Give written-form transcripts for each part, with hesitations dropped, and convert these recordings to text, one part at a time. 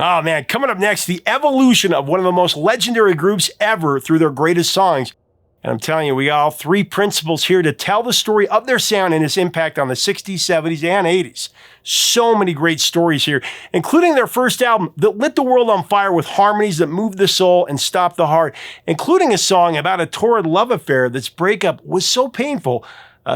Oh man, coming up next, the evolution of one of the most legendary groups ever through their greatest songs. And I'm telling you, we got all three principals here to tell the story of their sound and its impact on the 60s, 70s, and 80s. So many great stories here, including their first album that lit the world on fire with harmonies that moved the soul and stopped the heart, including a song about a torrid love affair that's breakup was so painful,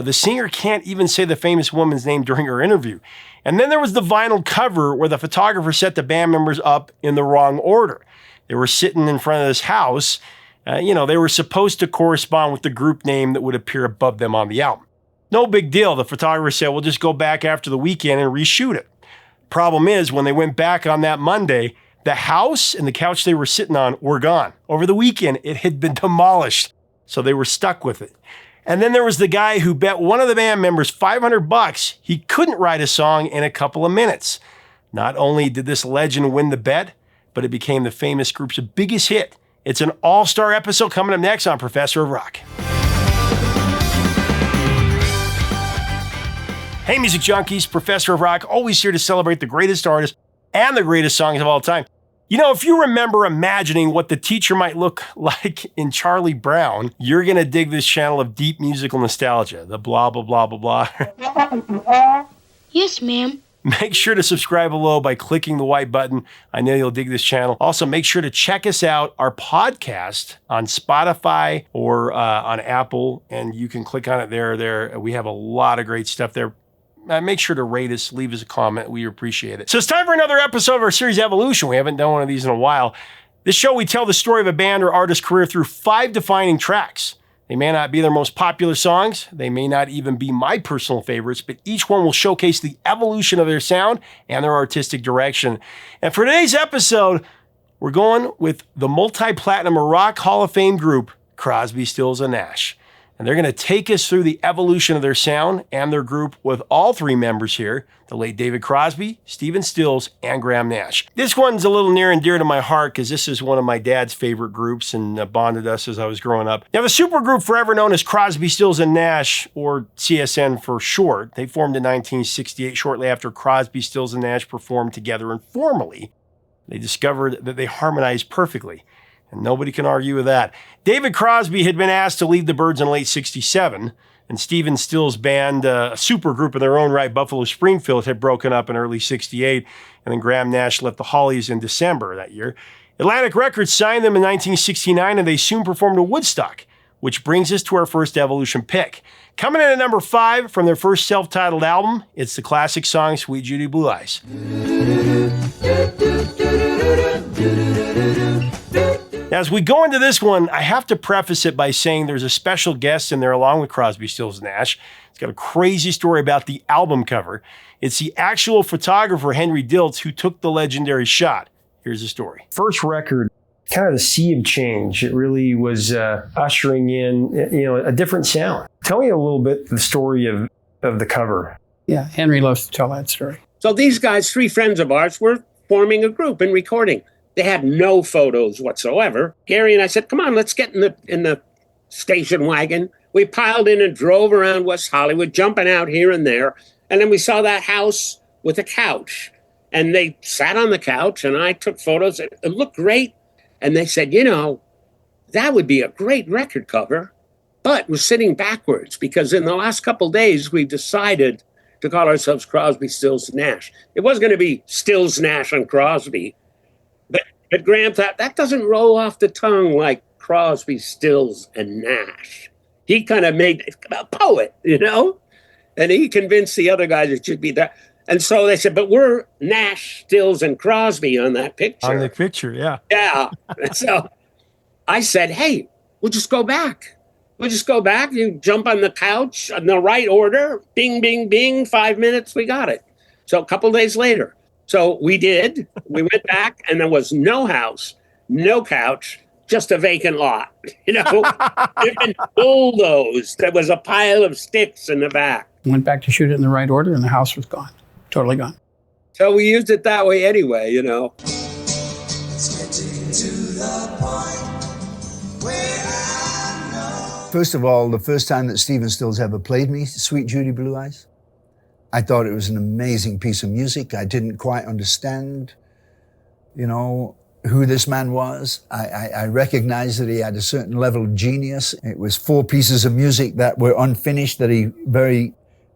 the singer can't even say the famous woman's name during her interview. And then there was the vinyl cover where the photographer set the band members up in the wrong order. They were sitting in front of this house. They were supposed to correspond with the group name that would appear above them on the album. No big deal. The photographer said, we'll just go back after the weekend and reshoot it. Problem is, when they went back on that Monday, the house and the couch they were sitting on were gone. Over the weekend, it had been demolished, so they were stuck with it. And then there was the guy who bet one of the band members $500 he couldn't write a song in a couple of minutes. Not only did this legend win the bet, but it became the famous group's biggest hit. It's an all-star episode coming up next on Professor of Rock. Hey, music junkies, Professor of Rock, always here to celebrate the greatest artists and the greatest songs of all time. You know, if you remember imagining what the teacher might look like in Charlie Brown, you're going to dig this channel of deep musical nostalgia, the blah, blah, blah, blah, blah. Yes, ma'am. Make sure to subscribe below by clicking the white button. I know you'll dig this channel. Also, make sure to check us out, our podcast on Spotify or on Apple, and you can click on it there. We have a lot of great stuff there. Make sure to rate us, leave us a comment. We appreciate it. So it's time for another episode of our series Evolution. We haven't done one of these in a while. This show, we tell the story of a band or artist's career through 5 defining tracks. They may not be their most popular songs. They may not even be my personal favorites, but each one will showcase the evolution of their sound and their artistic direction. And for today's episode, we're going with the multi-platinum rock Hall of Fame group, Crosby, Stills, and Nash. And they're going to take us through the evolution of their sound and their group with all three members here, the late David Crosby, Stephen Stills, and Graham Nash. This one's a little near and dear to my heart because this is one of my dad's favorite groups and bonded us as I was growing up. Now, the supergroup forever known as Crosby, Stills, and Nash, or CSN for short, they formed in 1968 shortly after Crosby, Stills, and Nash performed together informally. They discovered that they harmonized perfectly. And nobody can argue with that. David Crosby had been asked to leave the Byrds in late '67, and Stephen Stills' band, a supergroup in their own right, Buffalo Springfield, had broken up in early '68, and then Graham Nash left the Hollies in December that year. Atlantic Records signed them in 1969, and they soon performed at Woodstock, which brings us to our first Evolution pick. Coming in at number 5 from their first self-titled album, it's the classic song, Sweet Judy Blue Eyes. Now, as we go into this one, I have to preface it by saying there's a special guest in there along with Crosby, Stills, and Nash. It's got a crazy story about the album cover. It's the actual photographer, Henry Diltz, who took the legendary shot. Here's the story. First record, kind of the sea of change. It really was ushering in, a different sound. Tell me a little bit the story of the cover. Yeah, Henry loves to tell that story. So these guys, 3 friends of ours, were forming a group and recording. They had no photos whatsoever. Gary and I said, come on, let's get in the station wagon. We piled in and drove around West Hollywood, jumping out here and there. And then we saw that house with a couch. And they sat on the couch, and I took photos. It looked great. And they said, that would be a great record cover. But we're sitting backwards because in the last couple days, we decided to call ourselves Crosby, Stills, Nash. It wasn't going to be Stills, Nash, and Crosby. But Graham thought, that doesn't roll off the tongue like Crosby, Stills, and Nash. He kind of made a poet, and he convinced the other guys it should be that. And so they said, but we're Nash, Stills, and Crosby on that picture. On the picture, yeah. Yeah. So I said, hey, we'll just go back. We'll just go back. You jump on the couch in the right order. Bing, bing, bing. 5 minutes, we got it. So a couple days later. So we did. We went back, and there was no house, no couch, just a vacant lot. They've been bulldozed. There was a pile of sticks in the back. Went back to shoot it in the right order, and the house was gone. Totally gone. So we used it that way anyway, First of all, the first time that Stephen Stills ever played me Sweet Judy Blue Eyes, I thought it was an amazing piece of music. I didn't quite understand you know, who this man was. I recognized that he had a certain level of genius. It was 4 pieces of music that were unfinished that he very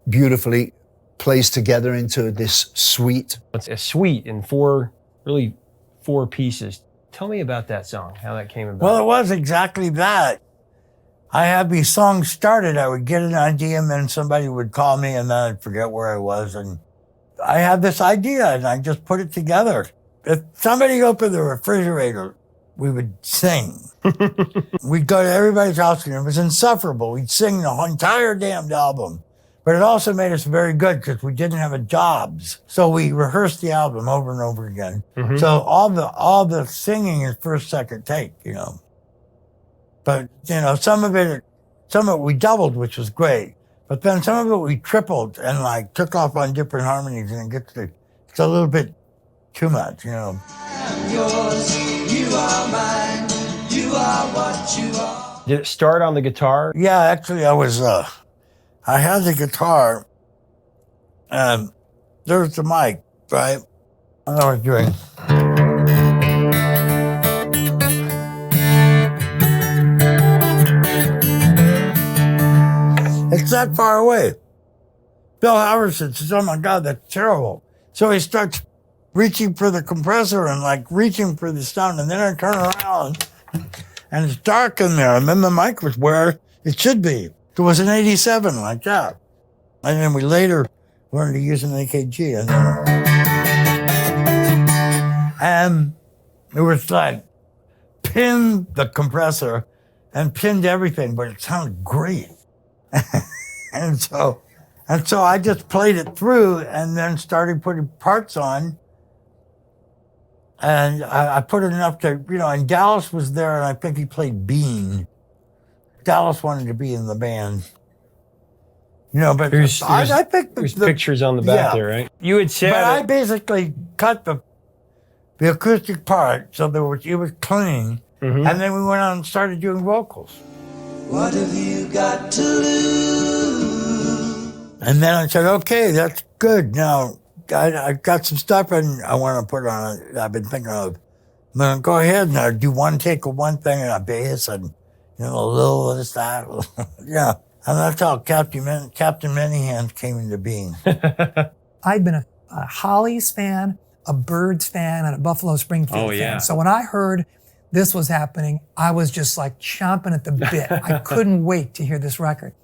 beautifully placed together into this suite. It's a suite in 4 pieces. Tell me about that song, how that came about. Well, it was exactly that. I had these songs started. I would get an idea and then somebody would call me and then I'd forget where I was. And I had this idea and I just put it together. If somebody opened the refrigerator, we would sing. We'd go to everybody's house and it was insufferable. We'd sing the entire damned album. But it also made us very good because we didn't have a jobs. So we rehearsed the album over and over again. So all the singing is first, second take, you know. But, you know, some of it we doubled, which was great. But then some of it we tripled and like took off on different harmonies and it's a little bit too much, you know. I'm yours, you are mine, you are what you are. Did it start on the guitar? Yeah, actually I had the guitar and there's the mic, right? And I was doing. It's that far away. Bill Howardson says, oh my God, that's terrible. So he starts reaching for the compressor and like reaching for the sound. And then I turn around and it's dark in there. And then the mic was where it should be. There was an 87 like that. And then we later learned to use an AKG. And it was like pinned the compressor and pinned everything, but it sounded great. and so I just played it through and then started putting parts on. And I put it enough to, you know, and Dallas was there and I think he played Bean. Dallas wanted to be in the band. You know, but I think there's pictures on the back there, right? You had said. But I basically cut the acoustic part so it was clean. And then we went on and started doing vocals. What have you got to lose? And then I said, okay, that's good. Now, I got some stuff and I want to put on it. I've been thinking of. I'm going to go ahead and I do one take of one thing and a bass and, you know, a little of this, that. Yeah. And that's how Captain Many Hands came into being. I'd been a Hollies fan, a Byrds fan, and a Buffalo Springfield fan. So when I heard this was happening, I was just like chomping at the bit. I couldn't wait to hear this record.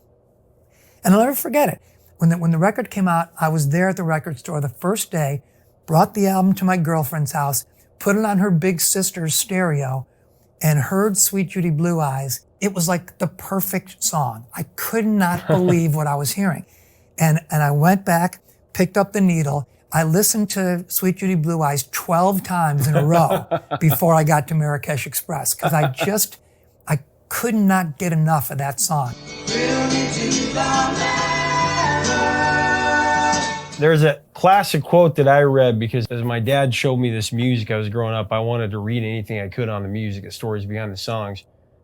And I'll never forget it. When the record came out, I was there at the record store the first day, brought the album to my girlfriend's house, put it on her big sister's stereo, and heard Sweet Judy Blue Eyes. It was like the perfect song. I could not believe what I was hearing. And I went back, picked up the needle. I listened to Sweet Judy Blue Eyes 12 times in a row before I got to Marrakesh Express, because I could not get enough of that song. There's a classic quote that I read because as my dad showed me this music, I was growing up, I wanted to read anything I could on the music, the stories behind the songs.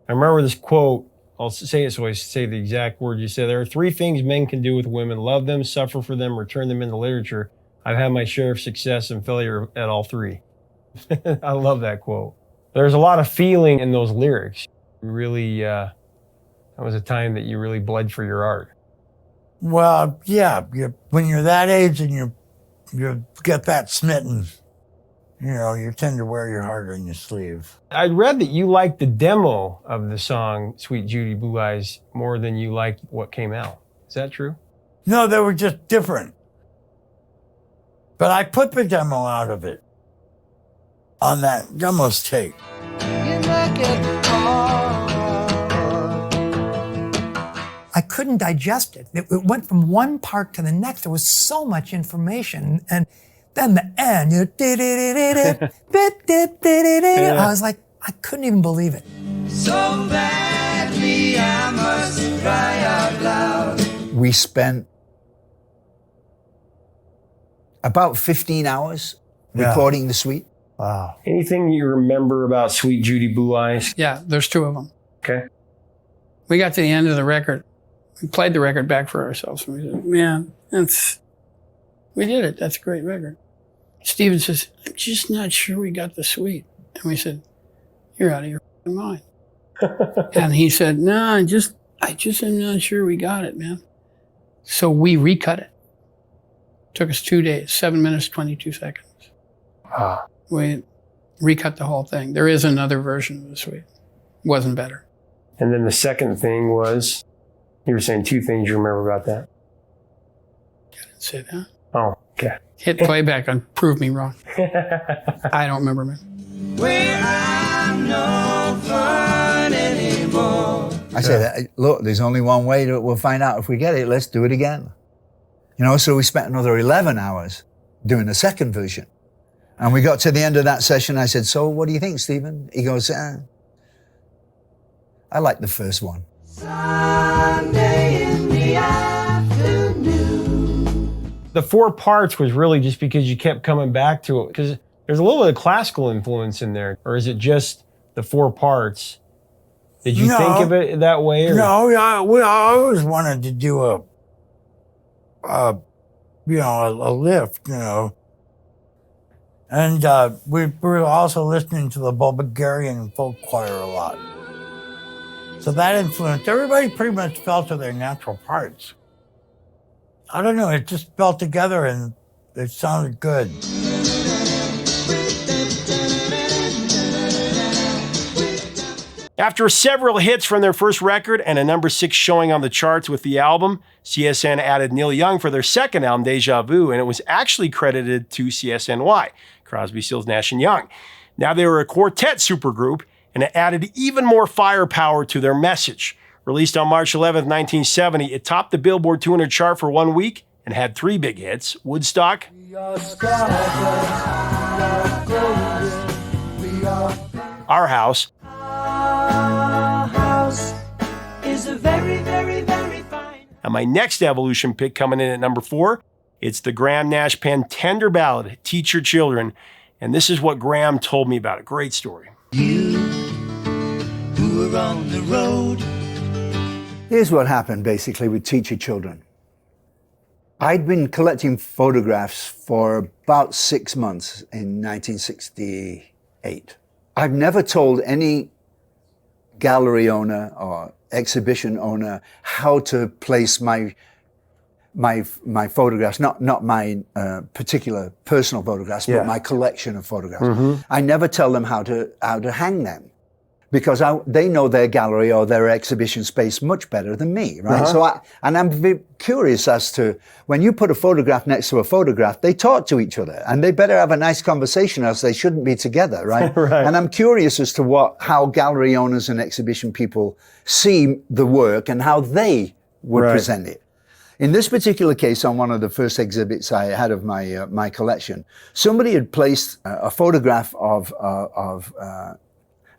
I remember this quote, I'll say it so I say the exact word you said. There are 3 things men can do with women: love them, suffer for them, return them into literature. I've had my share of success and failure at all 3. I love that quote. There's a lot of feeling in those lyrics. Really, that was a time that you really bled for your art. Well, yeah, when you're that age and you get that smitten, you know, you tend to wear your heart on your sleeve. I read that you liked the demo of the song Sweet Judy Blue Eyes more than you liked what came out. Is that true? No, they were just different. But I put the demo out of it on that demo's tape. I couldn't digest it. It went from one part to the next. There was so much information. And then the end, you know, I was like, I couldn't even believe it. So badly I must cry out loud. We spent about 15 hours recording the suite. Wow. Anything you remember about Sweet Judy Blue Eyes? Yeah, there's 2 of them. Okay. We got to the end of the record. We played the record back for ourselves. And we said, man, we did it. That's a great record. Steven says, I'm just not sure we got the suite. And we said, you're out of your mind. And he said, no, I just am not sure we got it, man. So we recut it. Took us 2 days, 7 minutes, 22 seconds. We recut the whole thing. There is another version of the suite. Wasn't better. And then the second thing was, you were saying two things you remember about that. I didn't say that. Oh, okay. Hit playback and prove me wrong. I don't remember, man. Well, I'm no fun anymore. I said, look, there's only one way we'll find out if we get it. Let's do it again. You know, so we spent another 11 hours doing the second version. And we got to the end of that session. I said, so what do you think, Stephen? He goes, I like the first one. Sunday in the afternoon. The 4 parts was really just because you kept coming back to it, because there's a little bit of classical influence in there. Or is it just the 4 parts? Did you think of it that way? Or? No, I always wanted to do a lift, you know. And we were also listening to the Bulgarian folk choir a lot. So that influenced, everybody pretty much fell to their natural parts. I don't know, it just fell together and it sounded good. After several hits from their first record and a number 6 showing on the charts with the album, CSN added Neil Young for their second album, Deja Vu, and it was actually credited to CSNY, Crosby, Stills, Nash & Young. Now they were a quartet supergroup, and it added even more firepower to their message. Released on March 11, 1970, it topped the Billboard 200 chart for 1 week and had 3 big hits: Woodstock, Our House, Is a very, very, very fine. and my next evolution pick coming in at number 4, it's the Graham Nash penned tender ballad, Teach Your Children. And this is what Graham told me about it. Great story. You who were on the road. Here's what happened basically with Teach Your Children. I'd been collecting photographs for about 6 months in 1968. I've never told any gallery owner or exhibition owner how to place my photographs, not my particular personal photographs, but my collection of photographs. I never tell them how to hang them, because they know their gallery or their exhibition space much better than me, right? So I'm very curious as to, when you put a photograph next to a photograph, they talk to each other, and they better have a nice conversation, else they shouldn't be together, right? Right. And I'm curious as to how gallery owners and exhibition people see the work and how they would present it. In this particular case, on one of the first exhibits I had of my collection, somebody had placed a photograph of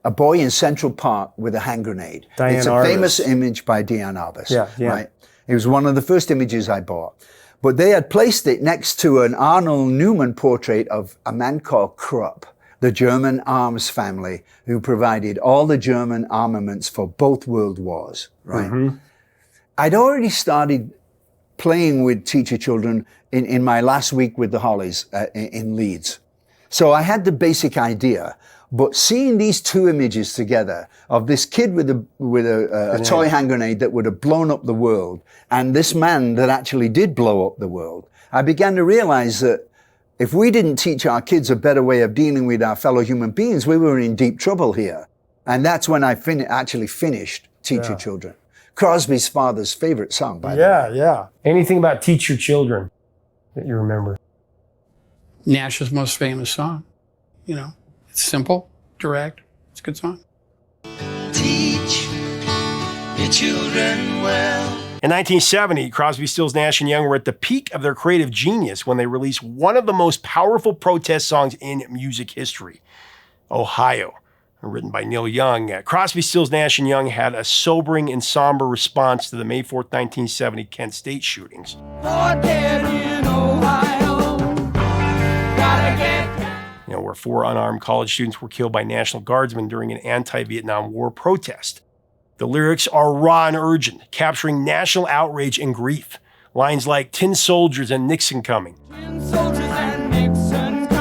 a boy in Central Park with a hand grenade. It's a famous image by Diane Arbus. Right? It was one of the first images I bought. But they had placed it next to an Arnold Newman portrait of a man called Krupp, the German arms family who provided all the German armaments for both world wars. Right? I'd already started playing with Teach Your Children in my last week with the Hollies in Leeds. So I had the basic idea, but seeing these 2 images together of this kid with a toy hand grenade that would have blown up the world, and this man that actually did blow up the world, I began to realize that if we didn't teach our kids a better way of dealing with our fellow human beings, we were in deep trouble here. And that's when I actually finished Teach Your Children. Crosby's father's favorite song, by the way. Yeah. Anything about Teach Your Children that you remember? Nash's most famous song. You know, it's simple, direct. It's a good song. Teach your children well. In 1970, Crosby, Stills, Nash & Young were at the peak of their creative genius when they released one of the most powerful protest songs in music history, Ohio. Written by Neil Young. Crosby, Stills, Nash & Young had a sobering and somber response to the May 4th, 1970 Kent State shootings. Where 4 unarmed college students were killed by National Guardsmen during an anti-Vietnam War protest. The lyrics are raw and urgent, capturing national outrage and grief. Lines like "Tin soldiers and Nixon coming." Tin soldiers and Nixon coming.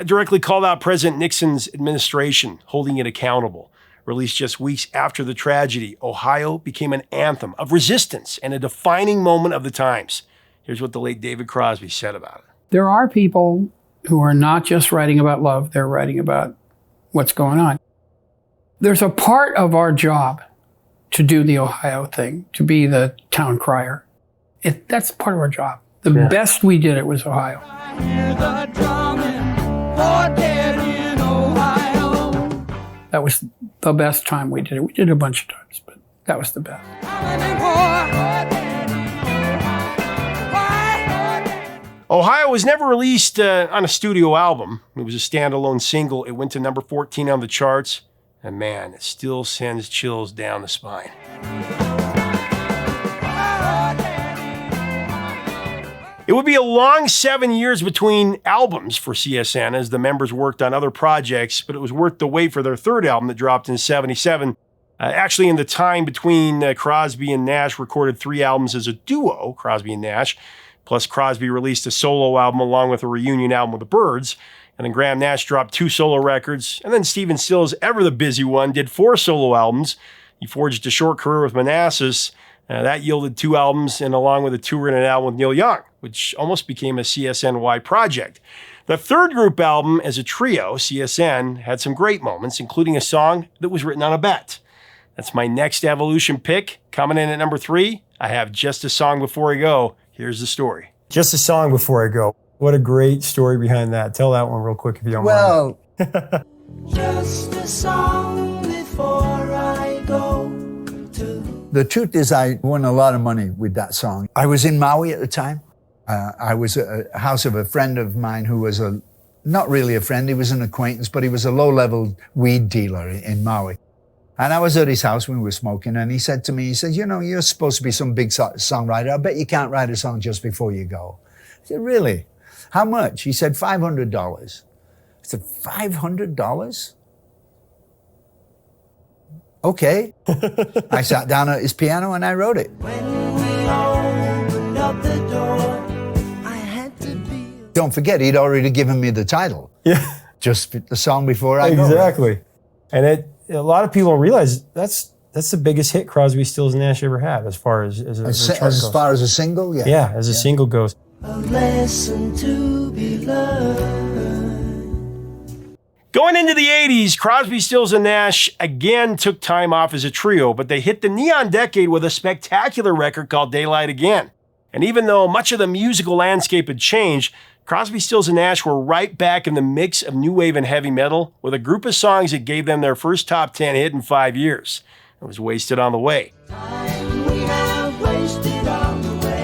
directly called out President Nixon's administration, holding it accountable. Released just weeks after the tragedy, Ohio became an anthem of resistance and a defining moment of the times. Here's what the late David Crosby said about it. There are people who are not just writing about love, they're writing about what's going on. There's a part of our job to do the Ohio thing, to be the town crier. That's part of our job. The best we did it was Ohio. I hear the drumming, for dead in Ohio. That was the best time we did it. We did it a bunch of times, but that was the best. Ohio was never released on a studio album. It was a standalone single. It went to number 14 on the charts. And man, it still sends chills down the spine. It would be a long 7 years between albums for CSN as the members worked on other projects, but it was worth the wait for their third album that dropped in '77. Actually, in the time between Crosby and Nash recorded 3 albums as a duo, Crosby and Nash, plus Crosby released a solo album along with a reunion album with the Byrds. And then Graham Nash dropped 2 solo records. And then Stephen Stills, ever the busy one, did 4 solo albums. He forged a short career with Manassas. That yielded 2 albums, and along with a tour and an album with Neil Young, which almost became a CSN-wide project. The third group album as a trio, CSN, had some great moments, including a song that was written on a bet. That's my next Evolution pick. Coming in at number 3, I have Just a Song Before I Go. Here's the story. Just a Song Before I Go. What a great story behind that. Tell that one real quick if you don't mind. Just a song before I go to. The truth is I won a lot of money with that song. I was in Maui at the time. I was at a house of a friend of mine who was not really a friend, he was an acquaintance, but he was a low-level weed dealer in Maui. And I was at his house when we were smoking, and he said to me, he said, you know, you're supposed to be some big songwriter. I bet you can't write a song just before you go. I said, really? How much? He said, $500. I said, $500? Okay. I sat down at his piano and I wrote it. When we opened up the door, I had to be. Don't forget, he'd already given me the title. Yeah. Just the song before I go. Exactly. And a lot of people don't realize that's the biggest hit Crosby, Stills, and Nash ever had as far as a chart goes. As far as a single, yeah. Yeah, as a single goes. A lesson to be learned. Going into the 80s, Crosby, Stills, and Nash again took time off as a trio, but they hit the neon decade with a spectacular record called Daylight Again. And even though much of the musical landscape had changed, Crosby, Stills, and Nash were right back in the mix of new wave and heavy metal with a group of songs that gave them their first top 10 hit in 5 years. It was Wasted on the Way. Time we have wasted on the way.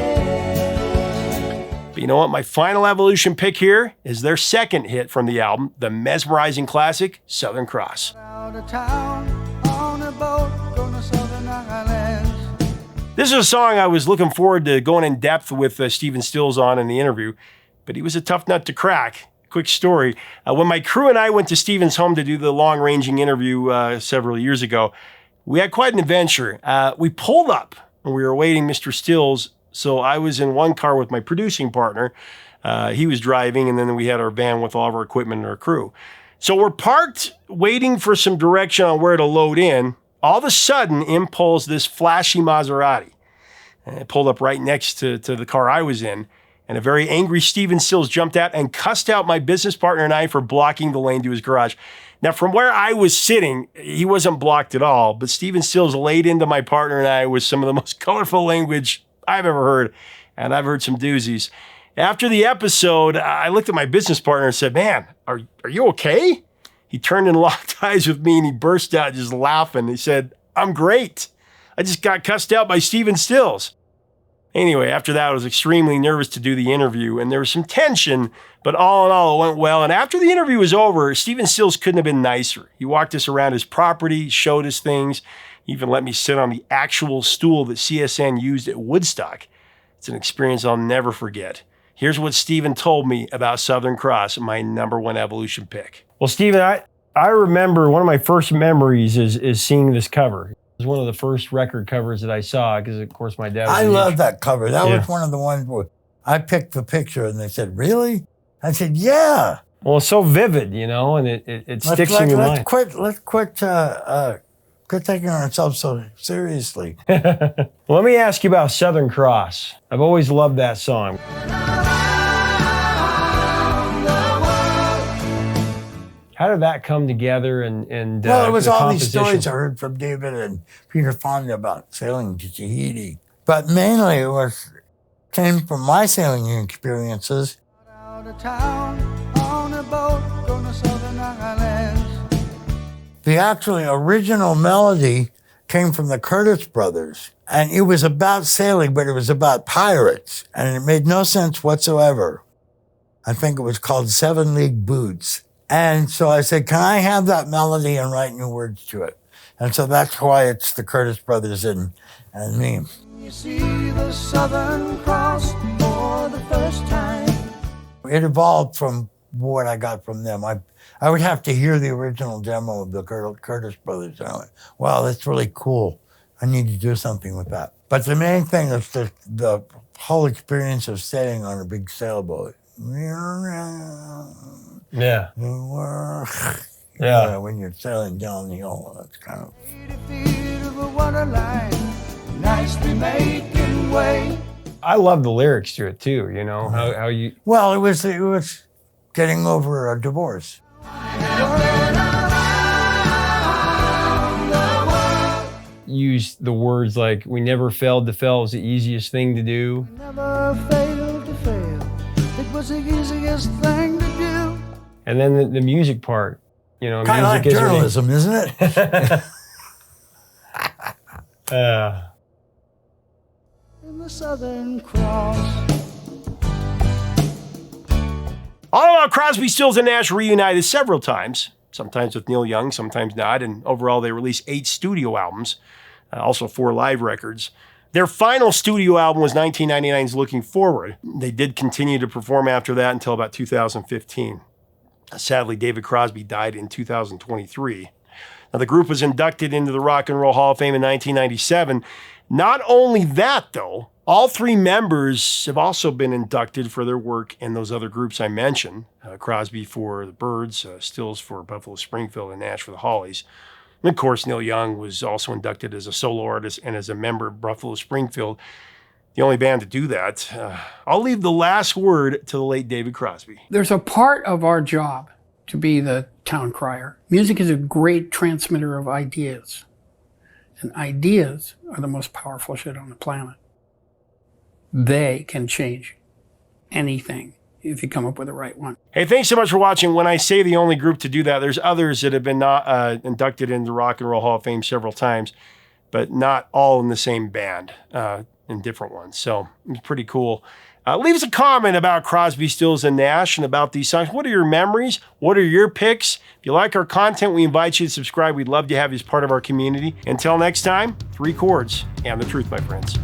But you know what? My final Evolution pick here is their second hit from the album, the mesmerizing classic, Southern Cross. Out of town, on a boat, going to Southern Islands. This is a song I was looking forward to going in depth with Stephen Stills on in the interview, but he was a tough nut to crack. Quick story. When my crew and I went to Stephen's home to do the long-ranging interview several years ago, we had quite an adventure. We pulled up and we were awaiting Mr. Stills. So I was in one car with my producing partner. He was driving, and then we had our van with all of our equipment and our crew. So we're parked waiting for some direction on where to load in. All of a sudden, in pulls this flashy Maserati. And it pulled up right next to the car I was in. And a very angry Stephen Stills jumped out and cussed out my business partner and I for blocking the lane to his garage. Now, from where I was sitting, he wasn't blocked at all, but Stephen Stills laid into my partner and I with some of the most colorful language I've ever heard, and I've heard some doozies. After the episode, I looked at my business partner and said, man, are you okay? He turned and locked eyes with me and he burst out just laughing. He said, I'm great. I just got cussed out by Stephen Stills. Anyway, after that, I was extremely nervous to do the interview, and there was some tension, but all in all, it went well. And after the interview was over, Stephen Stills couldn't have been nicer. He walked us around his property, showed us things, he even let me sit on the actual stool that CSN used at Woodstock. It's an experience I'll never forget. Here's what Stephen told me about Southern Cross, my #1 Evolution pick. Well, Stephen, I remember one of my first memories is seeing this cover. It was one of the first record covers that I saw because, of course, my dad was I a love huge- that cover. That was one of the ones where I picked the picture and they said, really? I said, yeah. Well, it's so vivid, you know, and it sticks in your mind. Let's quit taking ourselves so seriously. Well, let me ask you about Southern Cross. I've always loved that song. How did that come together? Well, it was all these stories I heard from David and Peter Fonda about sailing to Tahiti. But mainly came from my sailing experiences. Out of town on a boat going to Southern Islands. The actually original melody came from the Curtis brothers. And it was about sailing, but it was about pirates. And it made no sense whatsoever. I think it was called 7 League Boots. And so I said, can I have that melody and write new words to it? And so that's why it's the Curtis brothers and me. You see the Southern Cross for the first time. It evolved from what I got from them. I would have to hear the original demo of the Curtis brothers. And I went, wow, that's really cool. I need to do something with that. But the main thing is the whole experience of sailing on a big sailboat. Yeah. Yeah, when you're sailing down the hill, that's kind of. 80 feet of a waterline, nicely making way. I love the lyrics to it too, you know, how you. Well, it was getting over a divorce. Use the words like, we never failed to fail was the easiest thing to do. Never failed to fail. It was the easiest thing to do. And then the music part, you know, Kind of like music journalism, isn't it? In the Southern Cross. All About Crosby, Stills, and Nash reunited several times, sometimes with Neil Young, sometimes not, and overall they released 8 studio albums, also 4 live records. Their final studio album was 1999's Looking Forward. They did continue to perform after that until about 2015. Sadly, David Crosby died in 2023. Now, the group was inducted into the Rock and Roll Hall of Fame in 1997. Not only that, though, all 3 members have also been inducted for their work in those other groups I mentioned. Crosby for the Byrds, Stills for Buffalo Springfield, and Nash for the Hollies. And of course, Neil Young was also inducted as a solo artist and as a member of Buffalo Springfield, the only band to do that. I'll leave the last word to the late David Crosby. There's a part of our job to be the town crier. Music is a great transmitter of ideas. And ideas are the most powerful shit on the planet. They can change anything if you come up with the right one. Hey, thanks so much for watching. When I say the only group to do that, there's others that have been inducted into the Rock and Roll Hall of Fame several times, but not all in the same band, in different ones. So it's pretty cool. Leave us a comment about Crosby, Stills, and Nash and about these songs. What are your memories? What are your picks? If you like our content, we invite you to subscribe. We'd love to have you as part of our community. Until next time, 3 chords and the truth, my friends.